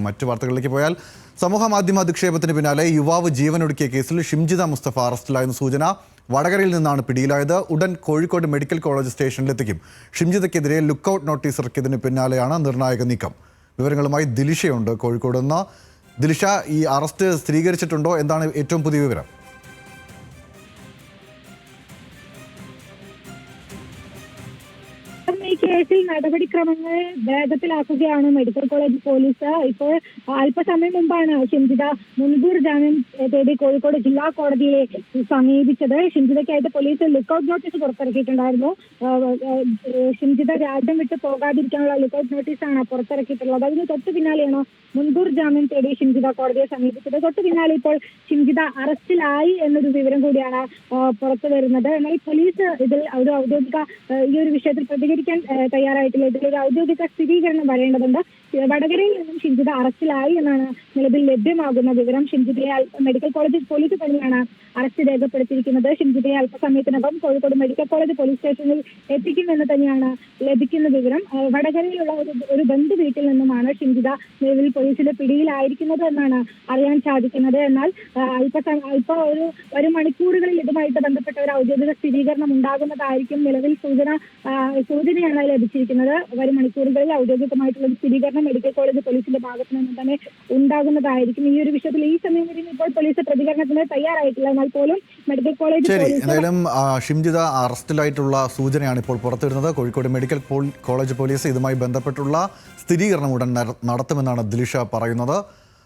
മറ്റു വാർത്തകളിലേക്ക് പോയാൽ സമൂഹ മാധ്യമ അധിക്ഷേപത്തിന് പിന്നാലെ യുവാവ് ജീവനൊടുക്കിയ കേസിൽ ഷിംജിത മുസ്തഫ അറസ്റ്റിലായെന്ന സൂചന. വടകരയിൽ നിന്നാണ് പിടിയിലായത്. ഉടൻ കോഴിക്കോട് മെഡിക്കൽ കോളേജ് സ്റ്റേഷനിലെത്തിക്കും. ഷിംജിതയ്ക്കെതിരെ ലുക്കൌട്ട് നോട്ടീസ് ഇറക്കിയതിന് പിന്നാലെയാണ് നിർണായക നീക്കം. വിവരങ്ങളുമായി ദിലിഷയുണ്ട് കോഴിക്കോട് നിന്ന്. ദിലിഷ, ഈ അറസ്റ്റ് സ്ഥിരീകരിച്ചിട്ടുണ്ടോ? എന്താണ് ഏറ്റവും പുതിയ വിവരം? ഈ കേസിൽ നടപടിക്രമങ്ങൾ വേഗത്തിലാക്കുകയാണ് മെഡിക്കൽ കോളേജ് പോലീസ്. ഇപ്പോൾ അല്പസമയം മുമ്പാണ് ഷിംജിത മുൻകൂർ ജാമ്യം തേടി കോഴിക്കോട് ജില്ലാ കോടതിയെ സമീപിച്ചത്. ഷിംജിതയ്ക്കായിട്ട് പോലീസ് ലുക്കൌട്ട് നോട്ടീസ് പുറത്തിറക്കിയിട്ടുണ്ടായിരുന്നു. ഷിംജിത രാജ്യം വിട്ട് പോകാതിരിക്കാനുള്ള ലുക്കൌട്ട് നോട്ടീസാണ് പുറത്തിറക്കിയിട്ടുള്ളത്. അതിന് തൊട്ടു പിന്നാലെയാണ് മുൻകൂർ ജാമ്യം തേടി ഷിംജിത കോടതിയെ സമീപിച്ചത്. തൊട്ടു പിന്നാലെ ഇപ്പോൾ ഷിംജിത അറസ്റ്റിലായി എന്നൊരു വിവരം കൂടിയാണ് പുറത്തു വരുന്നത്. എന്നാൽ പോലീസ് ഇതിൽ ഒരു ഔദ്യോഗിക ഈ ഒരു വിഷയത്തിൽ പ്രതികരിക്കാൻ തയ്യാറായിട്ടില്ല. ഇതിലൊരു ഔദ്യോഗിക സ്ഥിരീകരണം വരേണ്ടതുണ്ട്. വടകരയിൽ നിന്നും ഷിംജിത അറസ്റ്റിലായി എന്നാണ് നിലവിൽ ലഭ്യമാകുന്ന വിവരം. ഷിംജിതയെ മെഡിക്കൽ കോളേജ് പോലീസ് തന്നെയാണ് അറസ്റ്റ് രേഖപ്പെടുത്തിയിരിക്കുന്നത്. ഷിംജിതയെ അല്പസമയത്തിനകം കോഴിക്കോട് മെഡിക്കൽ കോളേജ് പോലീസ് സ്റ്റേഷനിൽ എത്തിക്കുമെന്ന് തന്നെയാണ് ലഭിക്കുന്ന വിവരം. വടകരയിലുള്ള ഒരു ബന്ധു വീട്ടിൽ നിന്നുമാണ് ഷിംജിത നിലവിൽ പോലീസിന്റെ പിടിയിലായിരിക്കുന്നത് എന്നാണ് അറിയാൻ സാധിക്കുന്നത്. എന്നാൽ ഒരു മണിക്കൂറുകളിൽ ഇതുമായിട്ട് ബന്ധപ്പെട്ട ഒരു ഔദ്യോഗിക സ്ഥിരീകരണം ഉണ്ടാകുന്നതായിരിക്കും. നിലവിൽ സൂചനയാണ് ലഭിച്ചിരിക്കുന്നത്. വരും മണിക്കൂറുകളിൽ ഔദ്യോഗികമായിട്ടുള്ള സ്ഥിരീകരണം മെഡിക്കൽ കോളേജ് പോലീസിന്റെ ഭാഗത്തു നിന്ന് തന്നെ ഉണ്ടാകുന്നതായിരിക്കും. ഈ ഒരു വിഷയത്തിൽ ഈ സമയം വരെ ഇപ്പോൾ പോലീസ് പ്രതികരണത്തിന് തയ്യാറായിട്ടില്ല. എന്നാൽ പോലും മെഡിക്കൽ കോളേജ് എന്തായാലും ഷിംജിത അറസ്റ്റിലായിട്ടുള്ള സൂചനയാണ് ഇപ്പോൾ പുറത്തുവരുന്നത്. കോഴിക്കോട് മെഡിക്കൽ കോളേജ് പോലീസ് ഇതുമായി ബന്ധപ്പെട്ടുള്ള സ്ഥിരീകരണം ഉടൻ നടത്തുമെന്നാണ് ദിലിഷ പറയുന്നത്.